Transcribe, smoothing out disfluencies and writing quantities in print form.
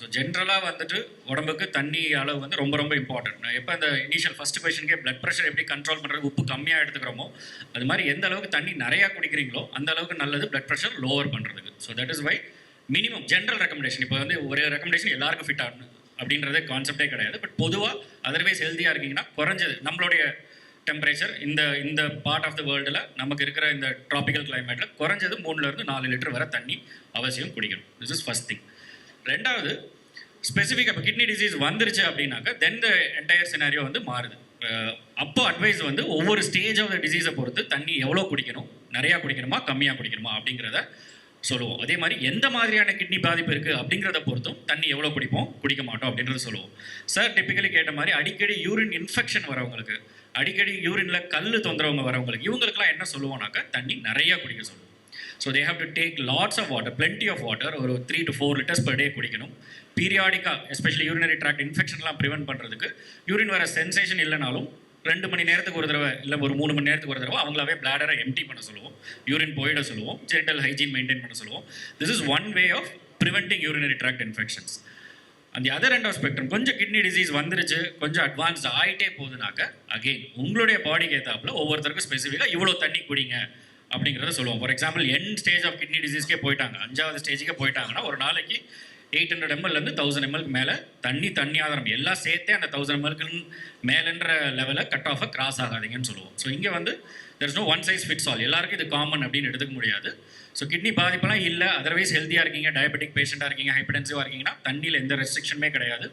So ஜென்ரலாக வந்துட்டு உடம்புக்கு தண்ணி அளவு வந்து ரொம்ப ரொம்ப இம்பார்ட்டன்ட். நான் எப்போ அந்த இனிஷியல் ஃபஸ்ட் கொஷனுக்கே பிளட் ப்ரெஷர் எப்படி கண்ட்ரோல் பண்ணுறது, உப்பு கம்மியாக எடுத்துக்கிறோமோ அது மாதிரி எந்த அளவுக்கு தண்ணி நிறையா குடிக்கிறீங்களோ அந்த அளவுக்கு நல்லது பிளட் ப்ரெஷர் லோவர் பண்ணுறதுக்கு. So that is why minimum general recommendation. இப்போ வந்து ஒரு ரெக்கமெண்டேஷன் எல்லாருக்கும் ஃபிட் ஆகணும் அப்படின்றதே கான்செப்டே கிடையாது. பட் பொதுவாக அதர்வைஸ் ஹெல்த்தியாக இருக்கீங்கன்னா குறைஞ்சது நம்மளுடைய டெம்பரேச்சர் இந்த இந்த பார்ட் ஆஃப் த வேர்ல்டில் நமக்கு இருக்கிற இந்த ட்ராபிக்கல் கிளைமேட்டில் குறைஞ்சது 3 to 4 லிட்டர் வரை தண்ணி அவசியம் குடிக்கணும். This is first thing. ரெண்டாவது, ஸ்பெசிஃபிக் இப்போ கிட்னி டிசீஸ் வந்துருச்சு அப்படின்னாக்கா தென் த என்டையர் சினாரியோ வந்து மாறுது. அப்போ அட்வைஸ் வந்து ஒவ்வொரு ஸ்டேஜ் ஆஃப் த டிசீஸை பொறுத்து தண்ணி எவ்வளோ குடிக்கணும், நிறையா குடிக்கணுமா கம்மியாக குடிக்கணுமா அப்படிங்கிறத சொல்லுவோம். அதே மாதிரி எந்த மாதிரியான கிட்னி பாதிப்பு இருக்குது அப்படிங்கிறத பொறுத்தும் தண்ணி எவ்வளோ குடிப்போம் குடிக்க மாட்டோம் அப்படின்றத சொல்லுவோம். சார் டிப்பிக்கலி கேட்ட மாதிரி அடிக்கடி யூரின் இன்ஃபெக்ஷன் வரவங்களுக்கு, அடிக்கடி யூரினில் கல் தொந்தரவங்க வரவங்களுக்கு, இவங்களுக்குலாம் என்ன சொல்லுவோம்னாக்கா தண்ணி நிறையா குடிக்க சொல்லுவோம். So they have to take lots of water, plenty of water, ஒரு 3 to 4 liters per day குடிக்கணும். பீரியாடிக்காக எஸ்பெஷலி யூரினரி ட்ராக்ட் இன்ஃபெக்ஷன்லாம் ப்ரிவென்ட் பண்ணுறதுக்கு யூரின் வர சென்சேஷன் இல்லைனாலும் 2 மணி நேரத்துக்கு ஒரு தடவை இல்லை ஒரு 3 மணி நேரத்துக்கு ஒரு தடவை அவங்களாவே பிளாடரை எம்டி பண்ண சொல்லுவோம், யூரின் போயிட சொல்லுவோம், ஜென்டல் ஹைஜீன் மெயின்டைன் பண்ண சொல்லுவோம். This is one way of preventing urinary tract infections. அந்த அதர் எண்ட் ஆஃப் ஸ்பெக்ட்ரம் கொஞ்சம் கிட்னி டிசீஸ் வந்துருச்சு, கொஞ்சம் அட்வான்ஸ் ஆகிட்டே போகுதுனாக்க அகெயின் உங்களுடைய பாடிக்கு ஏற்றாப்புல ஒவ்வொருத்தருக்கும் ஸ்பெசிஃபிக்காக இவ்வளோ தண்ணி குடிங்க அப்படிங்கிறத சொல்லுவோம். For example end stage of kidney டிசீஸ்க்கே போயிட்டாங்க, 5வது ஸ்டேஜுக்கே போயிட்டாங்கன்னா ஒரு நாளைக்கு 800 ml 1000 ml மேலே தண்ணி ஆதாரம் எல்லாம் சேர்த்தே அந்த 1000 ml மேலேன்ற லெவலில் கட் ஆஃபை கிராஸ் ஆகாதீங்கன்னு சொல்லுவோம். ஸோ இங்கே வந்து there is no one size fits all, எல்லாருக்கும் இது காமன் அப்படின்னு எடுத்துக்க முடியாது. ஸோ கிட்னி பாதிப்பெல்லாம் இல்லை, அதர்வைஸ் ஹெல்த்தியாக இருக்கீங்க, டயபெட்டிக் பேஷண்ட்டாக இருக்கீங்க, ஹைப்பர்டென்சிவாக இருக்கீங்கன்னா தண்ணியில் எந்த ரெஸ்ட்ரிக்ஷனுமே கிடையாது.